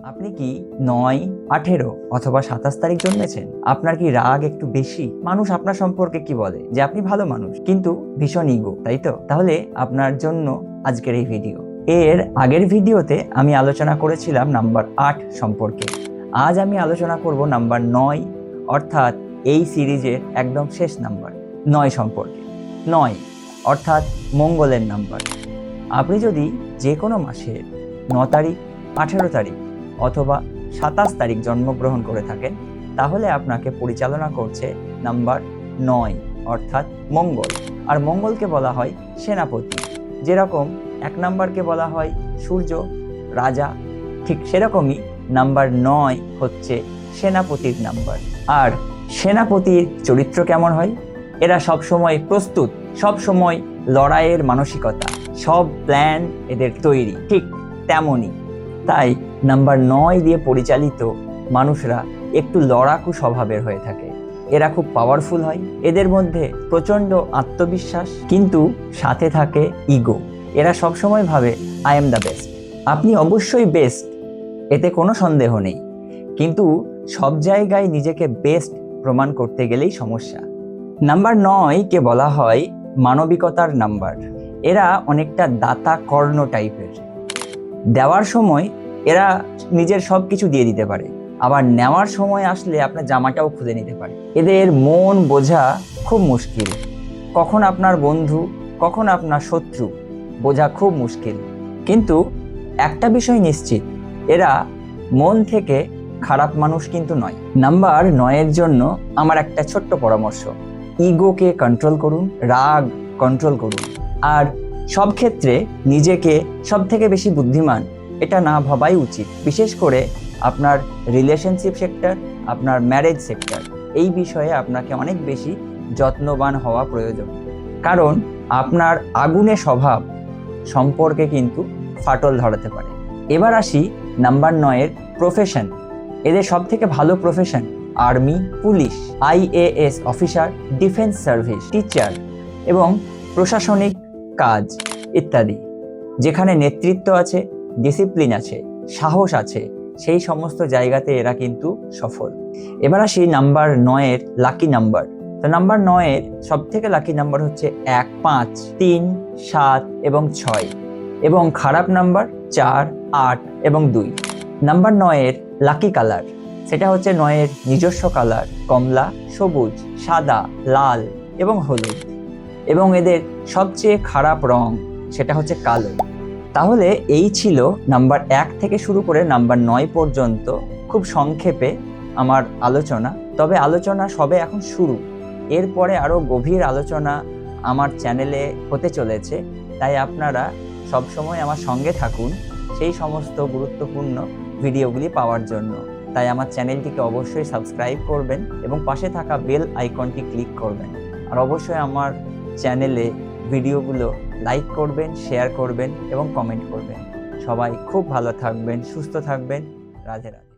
আপনি কি 9, 18 অথবা 27 তারিখ জন্মেছেন? আপনার কি রাগ একটু বেশি? মানুষ আপনার সম্পর্কে কি বলে? যে আপনি ভালো মানুষ, কিন্তু ভীষণ ইগো, তাই তো? তাহলে আপনার জন্য আজকের এই ভিডিও। এর আগের ভিডিওতে আমি আলোচনা করেছিলাম নাম্বার 8 সম্পর্কে। আজ আমি আলোচনা করব নাম্বার 9, অর্থাৎ এই সিরিজের একদম শেষ নাম্বার 9 সম্পর্কে। 9 অর্থাৎ মঙ্গলের নাম্বার। আপনি যদি যে কোনো মাসের 9 তারিখ, 18 তারিখ অথবা 27 তারিখ জন্মগ্রহণ করে থাকেন, তাহলে আপনাকে পরিচালনা করছে নাম্বার 9 অর্থাৎ মঙ্গল। আর মঙ্গলকে বলা হয় সেনাপতি। যেরকম 1 নাম্বারকে বলা হয় সূর্য, রাজা, ঠিক সেরকমই নাম্বার 9 হচ্ছে সেনাপতির নাম্বার। আর সেনাপতির চরিত্র কেমন হয়? এরা সবসময় প্রস্তুত, সবসময় লড়াইয়ের মানসিকতা, সব প্ল্যান এদের তৈরি, ঠিক তেমনই। তাই নাম্বার 9 দিয়ে পরিচালিত মানুষরা একটু লড়াকু স্বভাবের হয়ে থাকে। এরা খুব পাওয়ারফুল হয়, এদের মধ্যে প্রচণ্ড আত্মবিশ্বাস, কিন্তু সাথে থাকে ইগো। এরা সবসময় ভাবে আই এম দ্য বেস্ট। আপনি অবশ্যই বেস্ট, এতে কোনো সন্দেহ নেই, কিন্তু সব জায়গায় নিজেকে বেস্ট প্রমাণ করতে গেলেই সমস্যা। নাম্বার 9 কে বলা হয় মানবিকতার নাম্বার। এরা অনেকটা দাতা কর্ণ টাইপের। দেওয়ার সময় এরা নিজের সব কিছু দিয়ে দিতে পারে, আবার নেওয়ার সময় আসলে আপনার জামাটাও খুলে নিতে পারে। এদের মন বোঝা খুব মুশকিল। কখন আপনার বন্ধু, কখন আপনার শত্রু বোঝা খুব মুশকিল। কিন্তু একটা বিষয় নিশ্চিত, এরা মন থেকে খারাপ মানুষ কিন্তু নয়। নাম্বার 9 জন্য আমার একটা ছোট্ট পরামর্শ: ইগোকে কন্ট্রোল করুন, রাগ কন্ট্রোল করুন, আর সব ক্ষেত্রে নিজেকে সব থেকে বেশি বুদ্ধিমান এটা না ভাবাই উচিত। বিশেষ করে আপনার রিলেশনশিপ সেক্টর, আপনার ম্যারেজ সেক্টর, এই বিষয়ে আপনাকে অনেক বেশি যত্নবান হওয়া প্রয়োজন। কারণ আপনার আগুনে স্বভাব সম্পর্কে কিন্তু ফাটল ধরাতে পারে। এবার আসি নাম্বার 9 প্রফেশন। এদের সব থেকে ভালো profession army, police, IAS officer, defence service, teacher এবং প্রশাসনিক কাজ ইত্যাদি। যেখানে নেতৃত্ব আছে, ডিসিপ্লিন আছে, সাহস আছে, সেই সমস্ত জায়গাতে এরা কিন্তু সফল। এবার আসি নাম্বার 9 লাকি নাম্বার। তো নাম্বার 9 সব থেকে লাকি নাম্বার হচ্ছে 1, 5, 3, 7 এবং 6, এবং খারাপ নাম্বার 4, 8 এবং 2। নাম্বার 9 লাকি কালার, সেটা হচ্ছে 9 নিজস্ব কালার কমলা, সবুজ, সাদা, লাল এবং হলুদ। এবং এদের সবচেয়ে খারাপ রং সেটা হচ্ছে কালো। তাহলে এই ছিল নাম্বার 1 থেকে শুরু করে নাম্বার 9 পর্যন্ত খুব সংক্ষেপে আমার আলোচনা। তবে আলোচনা সবে এখন শুরু, এরপরে আরও গভীর আলোচনা আমার চ্যানেলে হতে চলেছে। তাই আপনারা সবসময় আমার সঙ্গে থাকুন সেই সমস্ত গুরুত্বপূর্ণ ভিডিওগুলি পাওয়ার জন্য। তাই আমার চ্যানেলটিকে অবশ্যই সাবস্ক্রাইব করবেন এবং পাশে থাকা বেল আইকনটি ক্লিক করবেন। আর অবশ্যই আমার চ্যানেলে ভিডিওগুলো লাইক করবেন, শেয়ার করবেন এবং কমেন্ট করবেন। সবাই খুব ভালো থাকবেন, সুস্থ থাকবেন। রাধে রাধে।